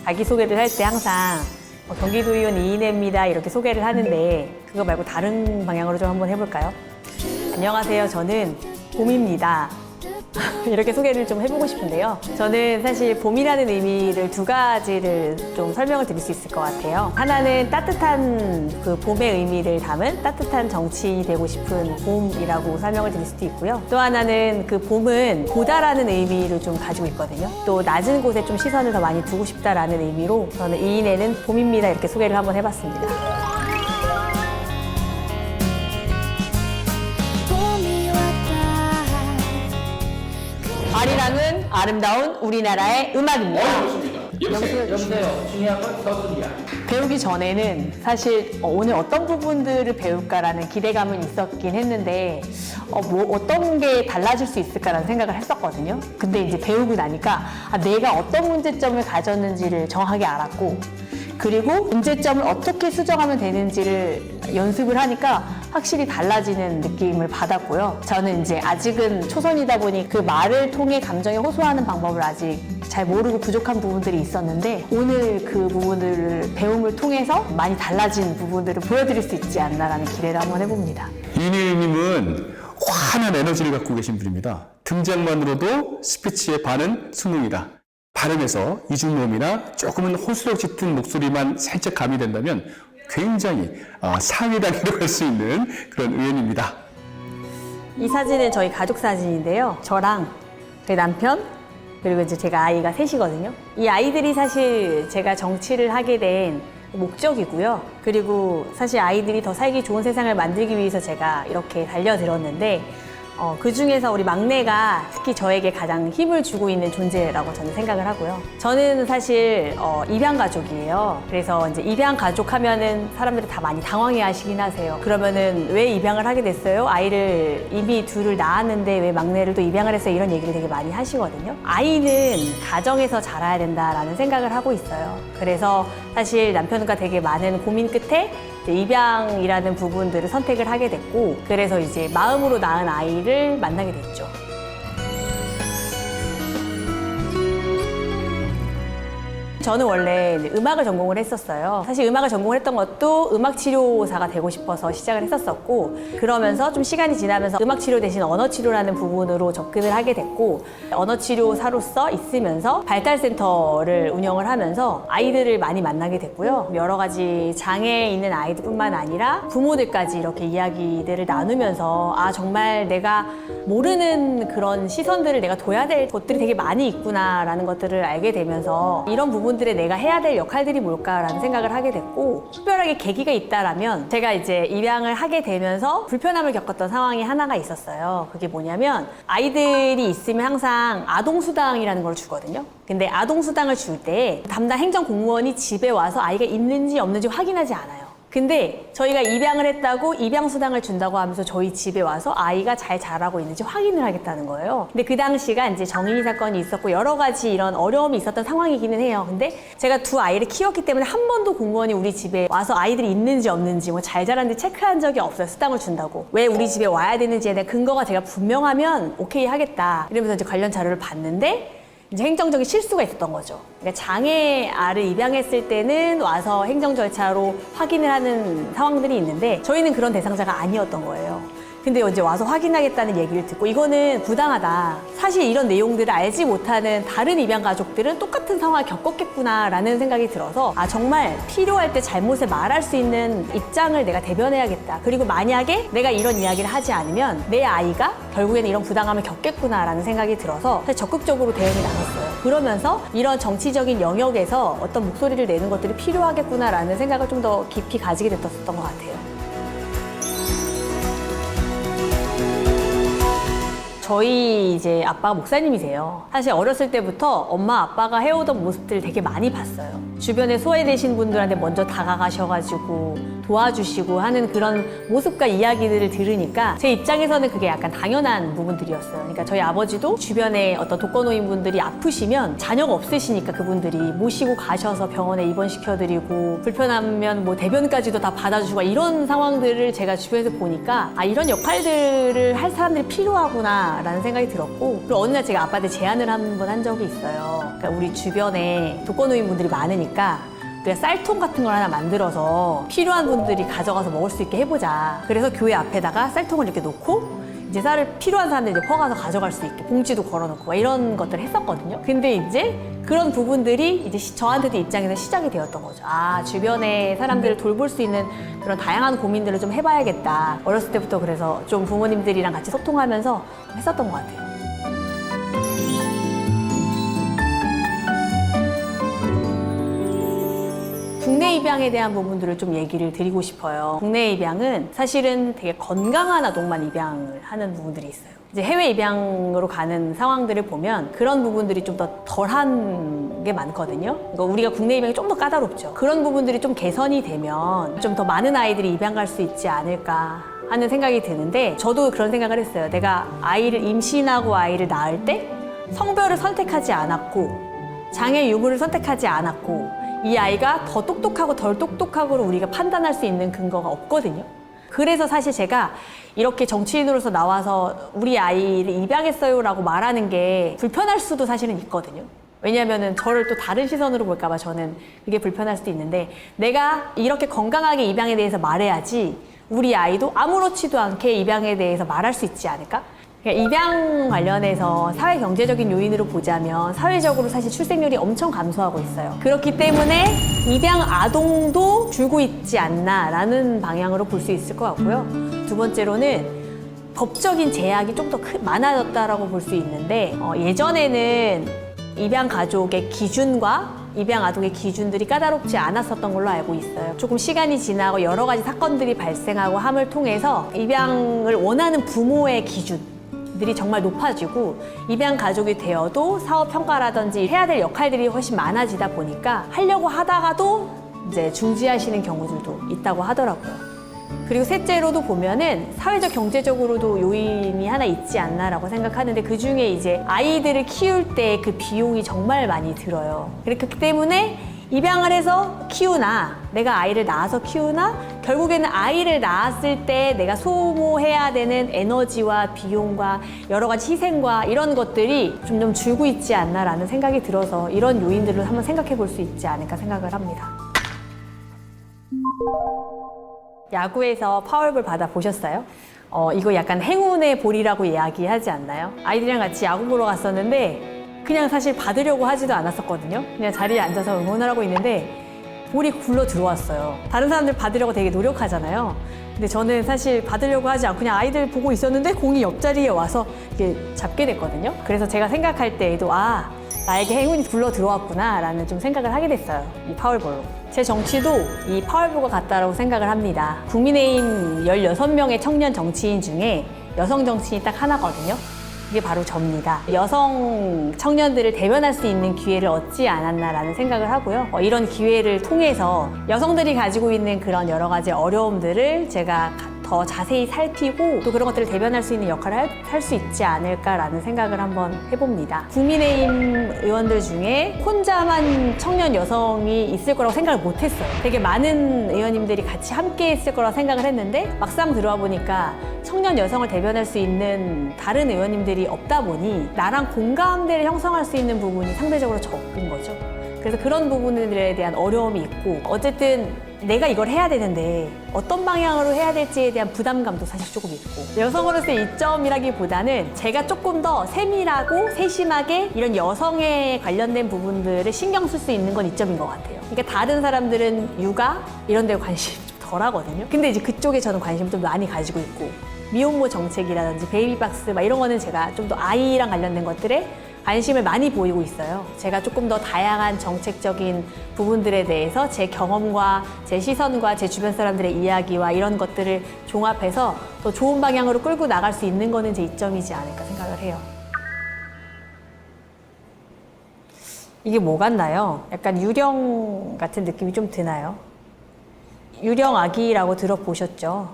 자기소개를 할 때 항상 경기도의원 이인혜입니다 이렇게 소개를 하는데 그거 말고 다른 방향으로 좀 한번 해볼까요? 안녕하세요. 저는 봄입니다. 이렇게 소개를 좀 해보고 싶은데요. 저는 사실 봄이라는 의미를 두 가지를 좀 설명을 드릴 수 있을 것 같아요. 하나는 따뜻한 그 봄의 의미를 담은 따뜻한 정치인이 되고 싶은 봄이라고 설명을 드릴 수도 있고요. 또 하나는 그 봄은 고다라는 의미를 좀 가지고 있거든요. 또 낮은 곳에 좀 시선을 더 많이 두고 싶다라는 의미로 저는 이인혜는 봄입니다 이렇게 소개를 한번 해봤습니다. 아리랑은 아름다운 우리나라의 음악입니다. 여보세요. 중요한 건 서술이야. 배우기 전에는 사실 오늘 어떤 부분들을 배울까라는 기대감은 있었긴 했는데 어떤 게 달라질 수 있을까라는 생각을 했었거든요. 근데 이제 배우고 나니까 내가 어떤 문제점을 가졌는지를 정확하게 알았고 그리고 문제점을 어떻게 수정하면 되는지를 연습을 하니까 확실히 달라지는 느낌을 받았고요. 저는 이제 아직은 초선이다 보니 그 말을 통해 감정에 호소하는 방법을 아직 잘 모르고 부족한 부분들이 있었는데 오늘 그 부분들을 배움을 통해서 많이 달라진 부분들을 보여드릴 수 있지 않나라는 기대를 한번 해봅니다. 이인혜님은 환한 에너지를 갖고 계신 분입니다. 등장만으로도 스피치의 반은 수능이다. 발음에서 이중음이나 조금은 호소력 짙은 목소리만 살짝 가미된다면 굉장히 상위 단계로 갈 수 있는 그런 의원입니다. 이 사진은 저희 가족 사진인데요. 저랑 저희 남편 그리고 이제 제가 아이가 셋이거든요. 이 아이들이 사실 제가 정치를 하게 된 목적이고요. 그리고 사실 아이들이 더 살기 좋은 세상을 만들기 위해서 제가 이렇게 달려들었는데 그 중에서 우리 막내가 특히 저에게 가장 힘을 주고 있는 존재라고 저는 생각을 하고요. 저는 사실 입양 가족이에요. 그래서 이제 입양 가족 하면은 사람들이 다 많이 당황해 하시긴 하세요. 그러면은 왜 입양을 하게 됐어요? 아이를 이미 둘을 낳았는데 왜 막내를 또 입양을 했어요? 이런 얘기를 되게 많이 하시거든요. 아이는 가정에서 자라야 된다라는 생각을 하고 있어요. 그래서 사실 남편과 되게 많은 고민 끝에 입양이라는 부분들을 선택을 하게 됐고 그래서 이제 마음으로 낳은 아이를 만나게 됐죠. 저는 원래 음악을 전공을 했었어요. 사실 음악을 전공을 했던 것도 음악치료사가 되고 싶어서 시작을 했었었고 그러면서 좀 시간이 지나면서 음악치료 대신 언어치료라는 부분으로 접근을 하게 됐고 언어치료사로서 있으면서 발달센터를 운영을 하면서 아이들을 많이 만나게 됐고요. 여러 가지 장애 있는 아이들뿐만 아니라 부모들까지 이렇게 이야기들을 나누면서 정말 내가 모르는 그런 시선들을 내가 둬야 될 것들이 되게 많이 있구나라는 것들을 알게 되면서 이런 부분들에 내가 해야 될 역할들이 뭘까라는 생각을 하게 됐고 특별하게 계기가 있다라면 제가 이제 입양을 하게 되면서 불편함을 겪었던 상황이 하나가 있었어요. 그게 뭐냐면 아이들이 있으면 항상 아동수당이라는 걸 주거든요. 근데 아동수당을 줄 때 담당 행정공무원이 집에 와서 아이가 있는지 없는지 확인하지 않아요. 근데 저희가 입양을 했다고 입양수당을 준다고 하면서 저희 집에 와서 아이가 잘 자라고 있는지 확인을 하겠다는 거예요. 근데 그 당시가 이제 정인이 사건이 있었고 여러 가지 이런 어려움이 있었던 상황이기는 해요. 근데 제가 두 아이를 키웠기 때문에 한 번도 공무원이 우리 집에 와서 아이들이 있는지 없는지 뭐 잘 자랐는지 체크한 적이 없어요. 수당을 준다고. 왜 우리 집에 와야 되는지에 대한 근거가 제가 분명하면 오케이 하겠다. 이러면서 이제 관련 자료를 봤는데 이제 행정적인 실수가 있었던 거죠. 그러니까 장애 아를 입양했을 때는 와서 행정 절차로 확인을 하는 상황들이 있는데 저희는 그런 대상자가 아니었던 거예요. 근데 이제 와서 확인하겠다는 얘기를 듣고 이거는 부당하다. 사실 이런 내용들을 알지 못하는 다른 입양 가족들은 똑같은 상황을 겪었겠구나라는 생각이 들어서 정말 필요할 때 잘못을 말할 수 있는 입장을 내가 대변해야겠다. 그리고 만약에 내가 이런 이야기를 하지 않으면 내 아이가 결국에는 이런 부당함을 겪겠구나라는 생각이 들어서 사실 적극적으로 대응이 나섰어요. 그러면서 이런 정치적인 영역에서 어떤 목소리를 내는 것들이 필요하겠구나라는 생각을 좀 더 깊이 가지게 됐었던 것 같아요. 저희 이제 아빠가 목사님이세요. 사실 어렸을 때부터 엄마 아빠가 해오던 모습들을 되게 많이 봤어요. 주변에 소외되신 분들한테 먼저 다가가셔가지고 도와주시고 하는 그런 모습과 이야기들을 들으니까 제 입장에서는 그게 약간 당연한 부분들이었어요. 그러니까 저희 아버지도 주변에 어떤 독거노인분들이 아프시면 자녀가 없으시니까 그분들이 모시고 가셔서 병원에 입원시켜드리고 불편하면 뭐 대변까지도 다 받아주시고 이런 상황들을 제가 주변에서 보니까 이런 역할들을 할 사람들이 필요하구나 않나라는 생각이 들었고, 그리고 어느 날 제가 아빠한테 제안을 한 번 한 적이 있어요. 그러니까 우리 주변에 독거노인분들이 많으니까 우리가 쌀통 같은 걸 하나 만들어서 필요한 분들이 가져가서 먹을 수 있게 해보자. 그래서 교회 앞에다가 쌀통을 이렇게 놓고 이제 쌀을 필요한 사람들이 이제 퍼가서 가져갈 수 있게 봉지도 걸어놓고 막 이런 것들을 했었거든요. 근데 이제 그런 부분들이 이제 저한테도 입장에서 시작이 되었던 거죠. 아, 주변의 사람들을 돌볼 수 있는 그런 다양한 고민들을 좀 해봐야겠다. 어렸을 때부터 그래서 좀 부모님들이랑 같이 소통하면서 했었던 것 같아요. 국내 입양에 대한 부분들을 좀 얘기를 드리고 싶어요. 국내 입양은 사실은 되게 건강한 아동만 입양을 하는 부분들이 있어요. 이제 해외 입양으로 가는 상황들을 보면 그런 부분들이 좀 더 덜한 게 많거든요. 그러니까 우리가 국내 입양이 좀 더 까다롭죠. 그런 부분들이 좀 개선이 되면 좀 더 많은 아이들이 입양 갈 수 있지 않을까 하는 생각이 드는데, 저도 그런 생각을 했어요. 내가 아이를 임신하고 아이를 낳을 때 성별을 선택하지 않았고 장애 유무를 선택하지 않았고 이 아이가 더 똑똑하고 덜 똑똑하고로 우리가 판단할 수 있는 근거가 없거든요. 그래서 사실 제가 이렇게 정치인으로서 나와서 우리 아이를 입양했어요 라고 말하는 게 불편할 수도 사실은 있거든요. 왜냐하면 저를 또 다른 시선으로 볼까봐 저는 그게 불편할 수도 있는데, 내가 이렇게 건강하게 입양에 대해서 말해야지 우리 아이도 아무렇지도 않게 입양에 대해서 말할 수 있지 않을까? 그러니까 입양 관련해서 사회 경제적인 요인으로 보자면 사회적으로 사실 출생률이 엄청 감소하고 있어요. 그렇기 때문에 입양 아동도 줄고 있지 않나라는 방향으로 볼 수 있을 것 같고요. 두 번째로는 법적인 제약이 좀 더 많아졌다라고 볼 수 있는데, 예전에는 입양 가족의 기준과 입양 아동의 기준들이 까다롭지 않았었던 걸로 알고 있어요. 조금 시간이 지나고 여러 가지 사건들이 발생하고 함을 통해서 입양을 원하는 부모의 기준들이 정말 높아지고 입양 가족이 되어도 사업 평가라든지 해야 될 역할들이 훨씬 많아지다 보니까 하려고 하다가도 이제 중지하시는 경우들도 있다고 하더라고요. 그리고 셋째로도 보면은 사회적 경제적으로도 요인이 하나 있지 않나라고 생각하는데, 그 중에 이제 아이들을 키울 때 그 비용이 정말 많이 들어요. 그렇기 때문에 입양을 해서 키우나 내가 아이를 낳아서 키우나 결국에는 아이를 낳았을 때 내가 소모해야 되는 에너지와 비용과 여러 가지 희생과 이런 것들이 좀 줄고 있지 않나라는 생각이 들어서 이런 요인들을 한번 생각해 볼 수 있지 않을까 생각을 합니다. 야구에서 파울볼 받아보셨어요? 이거 약간 행운의 볼이라고 이야기하지 않나요? 아이들이랑 같이 야구 보러 갔었는데 그냥 사실 받으려고 하지도 않았었거든요. 그냥 자리에 앉아서 응원을 하고 있는데 볼이 굴러 들어왔어요. 다른 사람들 받으려고 되게 노력하잖아요. 근데 저는 사실 받으려고 하지 않고 그냥 아이들 보고 있었는데 공이 옆자리에 와서 이렇게 잡게 됐거든요. 그래서 제가 생각할 때에도 나에게 행운이 굴러 들어왔구나 라는 좀 생각을 하게 됐어요. 이 파울볼로. 제 정치도 이 파울볼과 같다라고 생각을 합니다. 국민의힘 16명의 청년 정치인 중에 여성 정치인이 딱 하나거든요. 그게 바로 접니다. 여성 청년들을 대변할 수 있는 기회를 얻지 않았나라는 생각을 하고요. 이런 기회를 통해서 여성들이 가지고 있는 그런 여러 가지 어려움들을 제가 더 자세히 살피고 또 그런 것들을 대변할 수 있는 역할을 할 수 있지 않을까라는 생각을 한번 해봅니다. 국민의힘 의원들 중에 혼자만 청년 여성이 있을 거라고 생각을 못했어요. 되게 많은 의원님들이 같이 함께 했을 거라고 생각을 했는데 막상 들어와 보니까 청년 여성을 대변할 수 있는 다른 의원님들이 없다 보니 나랑 공감대를 형성할 수 있는 부분이 상대적으로 적은 거죠. 그래서 그런 부분들에 대한 어려움이 있고, 어쨌든 내가 이걸 해야 되는데 어떤 방향으로 해야 될지에 대한 부담감도 사실 조금 있고, 여성으로서의 이점이라기보다는 제가 조금 더 세밀하고 세심하게 이런 여성에 관련된 부분들을 신경 쓸 수 있는 건 이점인 것 같아요. 그러니까 다른 사람들은 육아 이런 데 관심이 좀 덜 하거든요. 근데 이제 그쪽에 저는 관심을 좀 많이 가지고 있고, 미혼모 정책이라든지 베이비박스 막 이런 거는 제가 좀 더 아이랑 관련된 것들에 관심을 많이 보이고 있어요. 제가 조금 더 다양한 정책적인 부분들에 대해서 제 경험과 제 시선과 제 주변 사람들의 이야기와 이런 것들을 종합해서 더 좋은 방향으로 끌고 나갈 수 있는 거는 제 이점이지 않을까 생각을 해요. 이게 뭐 같나요? 약간 유령 같은 느낌이 좀 드나요? 유령 아기라고 들어보셨죠?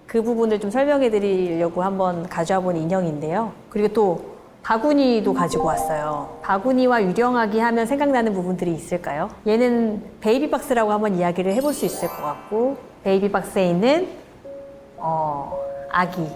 그 부분을 좀 설명해 드리려고 한번 가져와 본 인형인데요. 그리고 또 바구니도 가지고 왔어요. 바구니와 유령아기 하면 생각나는 부분들이 있을까요? 얘는 베이비박스라고 한번 이야기를 해볼 수 있을 것 같고, 베이비박스에 있는 아기,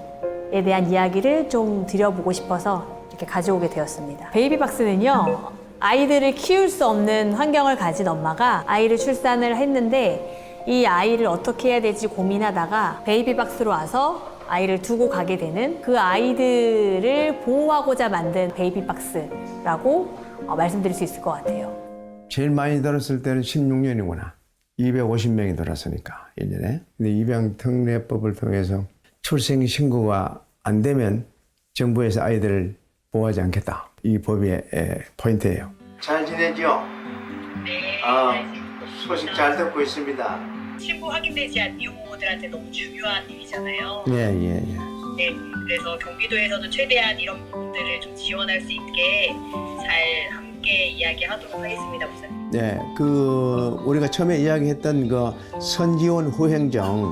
베이비박스에 대한 이야기를 좀 드려보고 싶어서 이렇게 가져오게 되었습니다. 베이비박스는요, 아이들을 키울 수 없는 환경을 가진 엄마가 아이를 출산을 했는데 이 아이를 어떻게 해야 될지 고민하다가 베이비박스로 와서 아이를 두고 가게 되는 그 아이들을 보호하고자 만든 베이비박스라고 말씀드릴 수 있을 것 같아요. 제일 많이 들었을 때는 16년이구나. 250명이 들었으니까 1년에. 근데 입양특례법을 통해서 출생 신고가 안 되면 정부에서 아이들을 보호하지 않겠다. 이 법의 포인트예요. 잘 지내죠? 네. 소식 잘 듣고 있습니다. 신고 확인되지 않은 미혼모들한테 너무 중요한 일이잖아요. 예. 네, 그래서 경기도에서도 최대한 이런 부분들을 좀 지원할 수 있게 잘 함께 이야기하도록 하겠습니다, 목사님. 네, 우리가 처음에 이야기했던 그 선지원 후행정,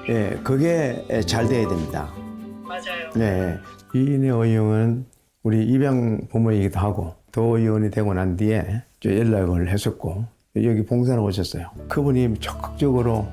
네네네. 그게 잘 돼야 됩니다. 맞아요. 네, 이인혜 의원은 우리 입양 부모이기도 하고 도의원이 되고 난 뒤에 연락을 했었고 여기 봉사를 오셨어요. 그분이 적극적으로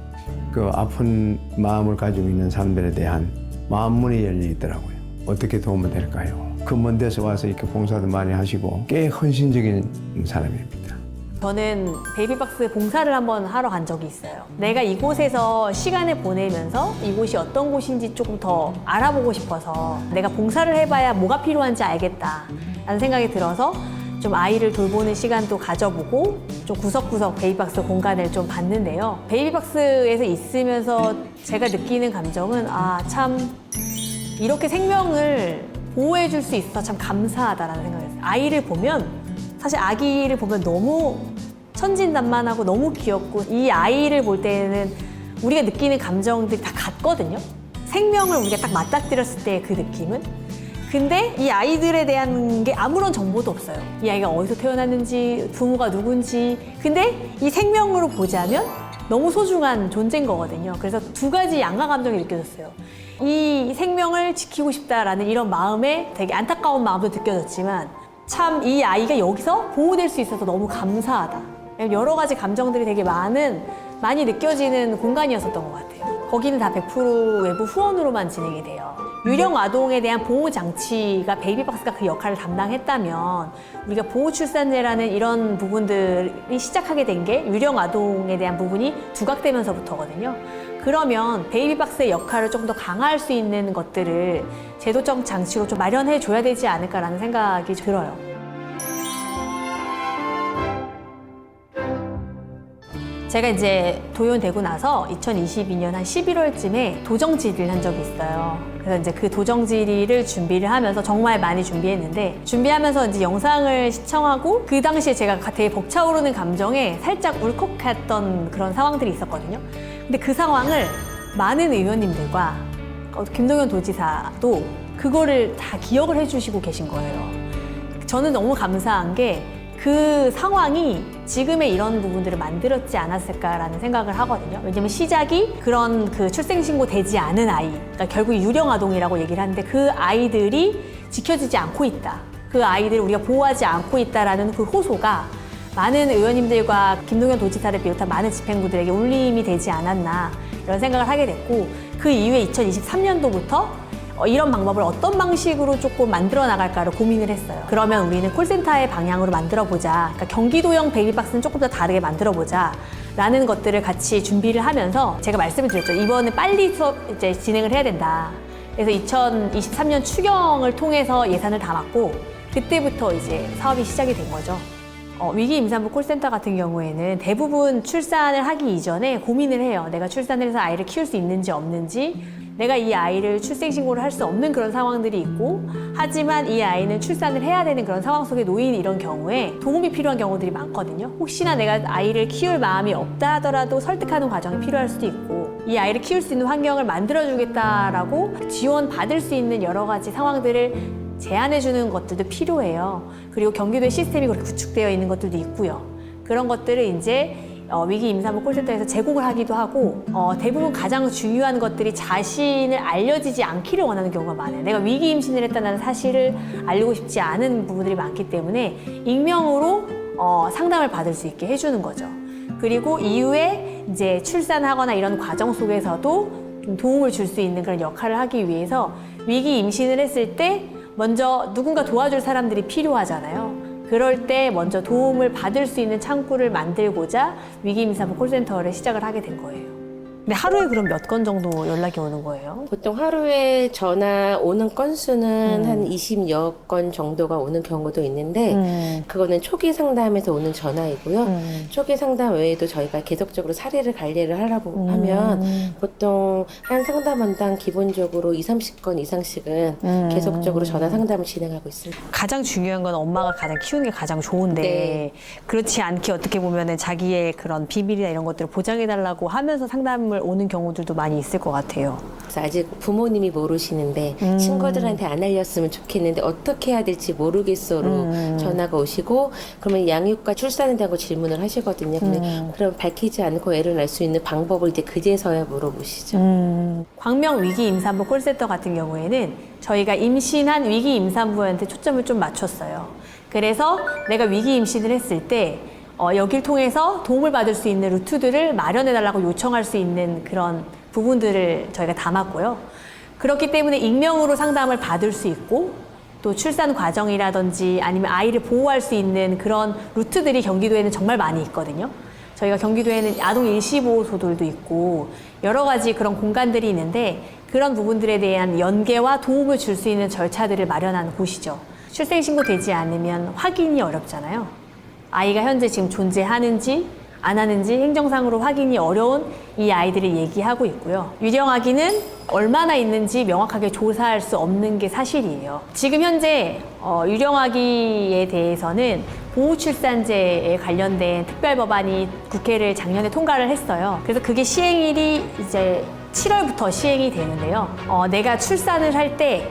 그 아픈 마음을 가지고 있는 사람들에 대한 마음문이 열려 있더라고요. 어떻게 도움이 될까요? 그 먼 데서 와서 이렇게 봉사도 많이 하시고 꽤 헌신적인 사람입니다. 저는 베이비박스 봉사를 한번 하러 간 적이 있어요. 내가 이곳에서 시간을 보내면서 이곳이 어떤 곳인지 조금 더 알아보고 싶어서 내가 봉사를 해봐야 뭐가 필요한지 알겠다라는 생각이 들어서 좀 아이를 돌보는 시간도 가져보고 좀 구석구석 베이비박스 공간을 좀 봤는데요. 베이비박스에서 있으면서 제가 느끼는 감정은 참 이렇게 생명을 보호해 줄 수 있어서 참 감사하다라는 생각이 들어요. 아이를 보면 사실 아기를 보면 너무 천진난만하고 너무 귀엽고 이 아이를 볼 때는 우리가 느끼는 감정들이 다 같거든요. 생명을 우리가 딱 맞닥뜨렸을 때 그 느낌은. 근데 이 아이들에 대한 게 아무런 정보도 없어요. 이 아이가 어디서 태어났는지, 부모가 누군지. 근데 이 생명으로 보자면 너무 소중한 존재인 거거든요. 그래서 두 가지 양가 감정이 느껴졌어요. 이 생명을 지키고 싶다라는 이런 마음에 되게 안타까운 마음도 느껴졌지만 참 이 아이가 여기서 보호될 수 있어서 너무 감사하다. 여러 가지 감정들이 되게 많이 느껴지는 공간이었었던 것 같아요. 거기는 다 100% 외부 후원으로만 진행이 돼요. 유령 아동에 대한 보호 장치가 베이비박스가 그 역할을 담당했다면 우리가 보호 출산제라는 이런 부분들이 시작하게 된 게 유령 아동에 대한 부분이 두각되면서부터거든요. 그러면 베이비박스의 역할을 좀 더 강화할 수 있는 것들을 제도적 장치로 좀 마련해 줘야 되지 않을까라는 생각이 들어요. 제가 이제 도연되고 나서 2022년 한 11월쯤에 도정 질의를 한 적이 있어요. 그래서 이제 그 도정 질의를 준비를 하면서 정말 많이 준비했는데 준비하면서 이제 영상을 시청하고 그 당시에 제가 되게 벅차오르는 감정에 살짝 울컥했던 그런 상황들이 있었거든요. 근데 그 상황을 많은 의원님들과 김동연 도지사도 그거를 다 기억을 해주시고 계신 거예요. 저는 너무 감사한 게 그 상황이 지금의 이런 부분들을 만들었지 않았을까라는 생각을 하거든요. 왜냐면 시작이 그런 그 출생신고 되지 않은 아이, 그러니까 결국 유령아동이라고 얘기를 하는데 그 아이들이 지켜지지 않고 있다. 그 아이들을 우리가 보호하지 않고 있다라는 그 호소가 많은 의원님들과 김동연 도지사를 비롯한 많은 집행부들에게 울림이 되지 않았나 이런 생각을 하게 됐고 그 이후에 2023년도부터 이런 방법을 어떤 방식으로 조금 만들어 나갈까를 고민을 했어요. 그러면 우리는 콜센터의 방향으로 만들어 보자. 그러니까 경기도형 베이비박스는 조금 더 다르게 만들어 보자. 라는 것들을 같이 준비를 하면서 제가 말씀을 드렸죠. 이번에 빨리 수업 이제 진행을 해야 된다. 그래서 2023년 추경을 통해서 예산을 담았고 그때부터 이제 사업이 시작이 된 거죠. 위기 임산부 콜센터 같은 경우에는 대부분 출산을 하기 이전에 고민을 해요. 내가 출산을 해서 아이를 키울 수 있는지 없는지, 내가 이 아이를 출생신고를 할 수 없는 그런 상황들이 있고 하지만 이 아이는 출산을 해야 되는 그런 상황 속에 놓인 이런 경우에 도움이 필요한 경우들이 많거든요. 혹시나 내가 아이를 키울 마음이 없다 하더라도 설득하는 과정이 필요할 수도 있고 이 아이를 키울 수 있는 환경을 만들어주겠다라고 지원받을 수 있는 여러 가지 상황들을 제안해주는 것들도 필요해요. 그리고 경기도의 시스템이 그렇게 구축되어 있는 것들도 있고요. 그런 것들을 이제 위기 임산부 콜센터에서 제공을 하기도 하고 대부분 가장 중요한 것들이 자신을 알려지지 않기를 원하는 경우가 많아요. 내가 위기 임신을 했다는 사실을 알리고 싶지 않은 부분들이 많기 때문에 익명으로 상담을 받을 수 있게 해주는 거죠. 그리고 이후에 이제 출산하거나 이런 과정 속에서도 좀 도움을 줄 수 있는 그런 역할을 하기 위해서 위기 임신을 했을 때 먼저 누군가 도와줄 사람들이 필요하잖아요. 그럴 때 먼저 도움을 받을 수 있는 창구를 만들고자 위기임산부 콜센터를 시작을 하게 된 거예요. 근데 하루에 그럼 몇 건 정도 연락이 오는 거예요? 보통 하루에 전화 오는 건수는 한 20여 건 정도가 오는 경우도 있는데 그거는 초기 상담에서 오는 전화이고요. 초기 상담 외에도 저희가 계속적으로 사례를 관리를 하려고 하면 보통 한 상담원당 기본적으로 30건 이상씩은 계속적으로 전화 상담을 진행하고 있습니다. 가장 중요한 건 엄마가 가장 키우는 게 가장 좋은데 네. 그렇지 않게 어떻게 보면은 자기의 그런 비밀이나 이런 것들을 보장해달라고 하면서 상담을 오는 경우들도 많이 있을 것 같아요. 그래서 아직 부모님이 모르시는데 친구들한테 안 알렸으면 좋겠는데 어떻게 해야 될지 모르겠어로 전화가 오시고 그러면 양육과 출산에 대한 거 질문을 하시거든요. 그럼 밝히지 않고 애를 낳을 수 있는 방법을 이제 그제서야 물어보시죠. 광명 위기 임산부 콜센터 같은 경우에는 저희가 임신한 위기 임산부한테 초점을 좀 맞췄어요. 그래서 내가 위기 임신을 했을 때 여길 통해서 도움을 받을 수 있는 루트들을 마련해달라고 요청할 수 있는 그런 부분들을 저희가 담았고요. 그렇기 때문에 익명으로 상담을 받을 수 있고 또 출산 과정이라든지 아니면 아이를 보호할 수 있는 그런 루트들이 경기도에는 정말 많이 있거든요. 저희가 경기도에는 아동 일시보호소들도 있고 여러 가지 그런 공간들이 있는데 그런 부분들에 대한 연계와 도움을 줄 수 있는 절차들을 마련한 곳이죠. 출생신고 되지 않으면 확인이 어렵잖아요. 아이가 현재 지금 존재하는지 안 하는지 행정상으로 확인이 어려운 이 아이들을 얘기하고 있고요. 유령아기는 얼마나 있는지 명확하게 조사할 수 없는 게 사실이에요. 지금 현재 유령아기에 대해서는 보호출산제에 관련된 특별법안이 국회를 작년에 통과를 했어요. 그래서 그게 시행일이 이제 7월부터 시행이 되는데요. 내가 출산을 할 때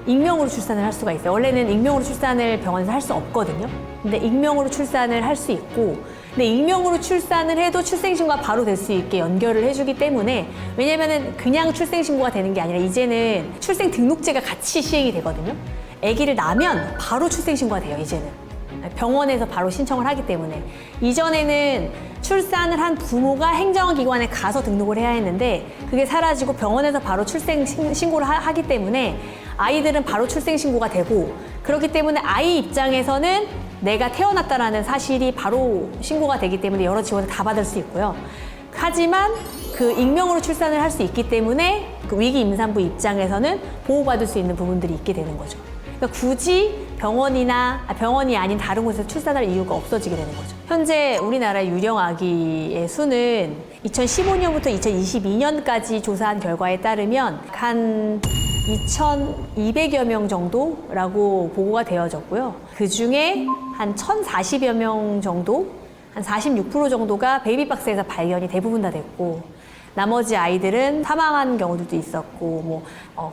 익명으로 출산을 할 수가 있어요. 원래는 익명으로 출산을 병원에서 할 수 없거든요. 근데 익명으로 출산을 할 수 있고, 근데 익명으로 출산을 해도 출생신고가 바로 될 수 있게 연결을 해주기 때문에, 왜냐면은 그냥 출생신고가 되는 게 아니라 이제는 출생등록제가 같이 시행이 되거든요. 아기를 낳으면 바로 출생신고가 돼요, 이제는. 병원에서 바로 신청을 하기 때문에. 이전에는 출산을 한 부모가 행정기관에 가서 등록을 해야 했는데 그게 사라지고 병원에서 바로 출생신고를 하기 때문에 아이들은 바로 출생신고가 되고, 그렇기 때문에 아이 입장에서는 내가 태어났다라는 사실이 바로 신고가 되기 때문에 여러 지원을 다 받을 수 있고요. 하지만 그 익명으로 출산을 할 수 있기 때문에 그 위기 임산부 입장에서는 보호받을 수 있는 부분들이 있게 되는 거죠. 그러니까 굳이 병원이 아닌 다른 곳에서 출산할 이유가 없어지게 되는 거죠. 현재 우리나라의 유령아기의 수는 2015년부터 2022년까지 조사한 결과에 따르면 한 2,200여 명 정도라고 보고가 되어졌고요. 그 중에 한 1,040여 명 정도, 한 46% 정도가 베이비박스에서 발견이 대부분 다 됐고, 나머지 아이들은 사망한 경우들도 있었고,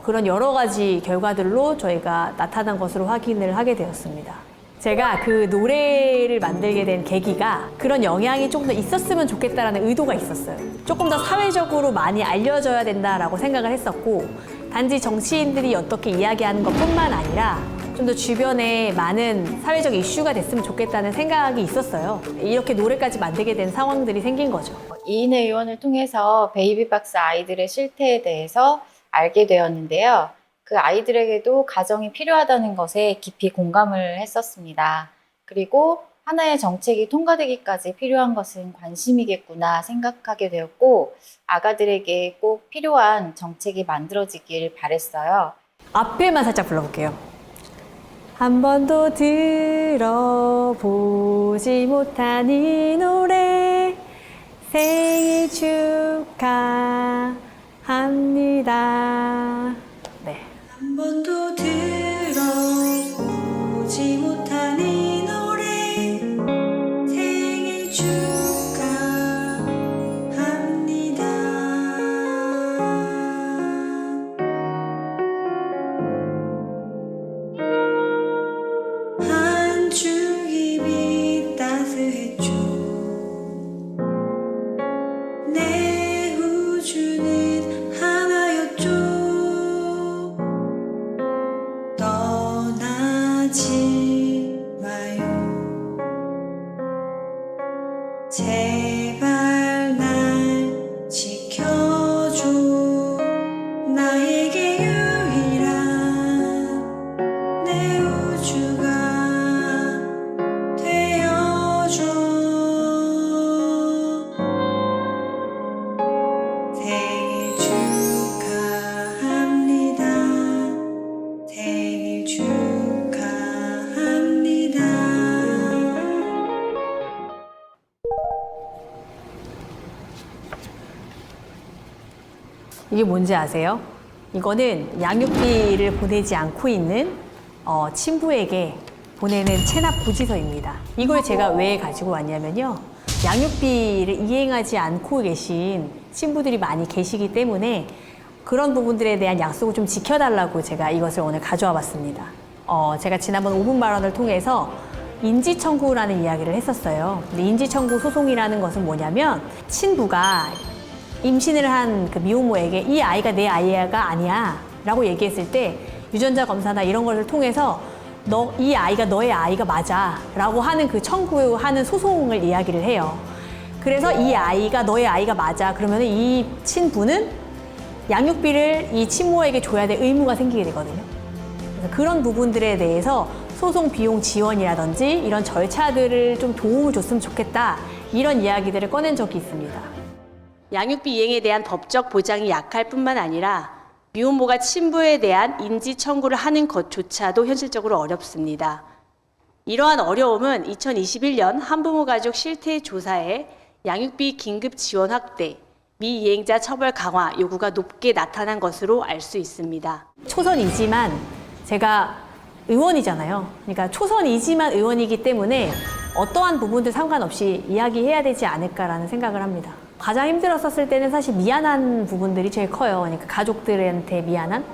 그런 여러 가지 결과들로 저희가 나타난 것으로 확인을 하게 되었습니다. 제가 그 노래를 만들게 된 계기가 그런 영향이 조금 더 있었으면 좋겠다라는 의도가 있었어요. 조금 더 사회적으로 많이 알려져야 된다라고 생각을 했었고, 단지 정치인들이 어떻게 이야기하는 것뿐만 아니라 좀 더 주변에 많은 사회적 이슈가 됐으면 좋겠다는 생각이 있었어요. 이렇게 노래까지 만들게 된 상황들이 생긴 거죠. 이인혜 의원을 통해서 베이비박스 아이들의 실태에 대해서 알게 되었는데요. 그 아이들에게도 가정이 필요하다는 것에 깊이 공감을 했었습니다. 그리고 하나의 정책이 통과되기까지 필요한 것은 관심이겠구나 생각하게 되었고, 아가들에게 꼭 필요한 정책이 만들어지길 바랬어요. 앞에만 살짝 불러볼게요. 한 번도 들어보지 못한 이 노래, 생일 축하합니다. 네. 한 번도 들어보지 못한 이 노래, 생일 축하합니다. 한 줄기 빛 따스했죠. 내 우주는 하나였죠. 이게 뭔지 아세요? 이거는 양육비를 보내지 않고 있는 친부에게 보내는 체납 고지서입니다. 이걸 제가 왜 가지고 왔냐면요. 양육비를 이행하지 않고 계신 친부들이 많이 계시기 때문에 그런 부분들에 대한 약속을 좀 지켜달라고 제가 이것을 오늘 가져와 봤습니다. 제가 지난번 5분 발언을 통해서 인지청구라는 이야기를 했었어요. 근데 인지청구 소송이라는 것은 뭐냐면 친부가 임신을 한 그 미혼모에게 이 아이가 내 아이가 아니야 라고 얘기했을 때 유전자 검사나 이런 것을 통해서 이 아이가 너의 아이가 맞아 라고 하는 그 청구하는 소송을 이야기를 해요. 그래서 이 아이가 너의 아이가 맞아 그러면 이 친부는 양육비를 이 친모에게 줘야 될 의무가 생기게 되거든요. 그래서 그런 부분들에 대해서 소송 비용 지원이라든지 이런 절차들을 좀 도움을 줬으면 좋겠다 이런 이야기들을 꺼낸 적이 있습니다. 양육비 이행에 대한 법적 보장이 약할 뿐만 아니라 미혼모가 친부에 대한 인지 청구를 하는 것조차도 현실적으로 어렵습니다. 이러한 어려움은 2021년 한부모 가족 실태 조사에 양육비 긴급 지원 확대, 미이행자 처벌 강화 요구가 높게 나타난 것으로 알 수 있습니다. 초선이지만 제가 의원이잖아요. 그러니까 초선이지만 의원이기 때문에 어떠한 부분들 상관없이 이야기해야 되지 않을까라는 생각을 합니다. 가장 힘들었었을 때는 사실 미안한 부분들이 제일 커요. 그러니까 가족들한테 미안한.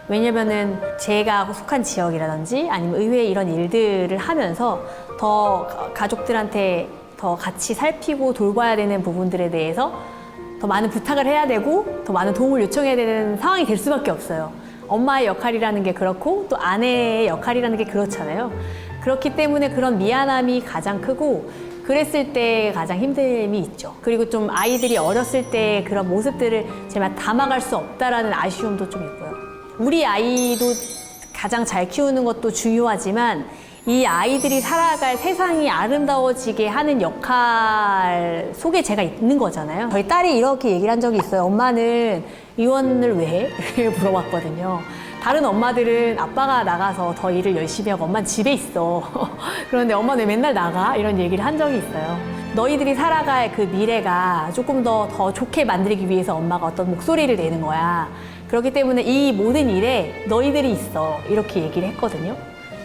왜냐면은 제가 속한 지역이라든지 아니면 의회에 이런 일들을 하면서 더 가족들한테 더 같이 살피고 돌봐야 되는 부분들에 대해서 더 많은 부탁을 해야 되고 더 많은 도움을 요청해야 되는 상황이 될 수밖에 없어요. 엄마의 역할이라는 게 그렇고 또 아내의 역할이라는 게 그렇잖아요. 그렇기 때문에 그런 미안함이 가장 크고 그랬을 때 가장 힘듦이 있죠. 그리고 좀 아이들이 어렸을 때 그런 모습들을 제가 담아갈 수 없다라는 아쉬움도 좀 있고요. 우리 아이도 가장 잘 키우는 것도 중요하지만 이 아이들이 살아갈 세상이 아름다워지게 하는 역할 속에 제가 있는 거잖아요. 저희 딸이 이렇게 얘기를 한 적이 있어요. 엄마는 의원을 왜 해? 이렇게 물어봤거든요. 다른 엄마들은 아빠가 나가서 더 일을 열심히 하고 엄마는 집에 있어. 그런데 엄마는 왜 맨날 나가? 이런 얘기를 한 적이 있어요. 너희들이 살아갈 그 미래가 조금 더 좋게 만들기 위해서 엄마가 어떤 목소리를 내는 거야. 그렇기 때문에 이 모든 일에 너희들이 있어. 이렇게 얘기를 했거든요.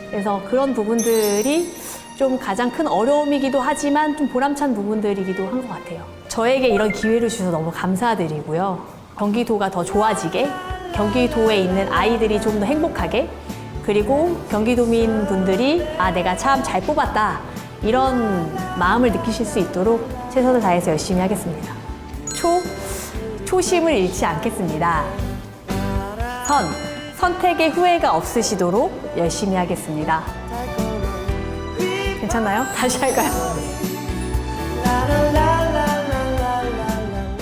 그래서 그런 부분들이 좀 가장 큰 어려움이기도 하지만 좀 보람찬 부분들이기도 한 것 같아요. 저에게 이런 기회를 주셔서 너무 감사드리고요. 경기도가 더 좋아지게, 경기도에 있는 아이들이 좀 더 행복하게, 그리고 경기도민 분들이 내가 참 잘 뽑았다 이런 마음을 느끼실 수 있도록 최선을 다해서 열심히 하겠습니다. 초심을 잃지 않겠습니다. 선택의 후회가 없으시도록 열심히 하겠습니다. 괜찮나요? 다시 할까요?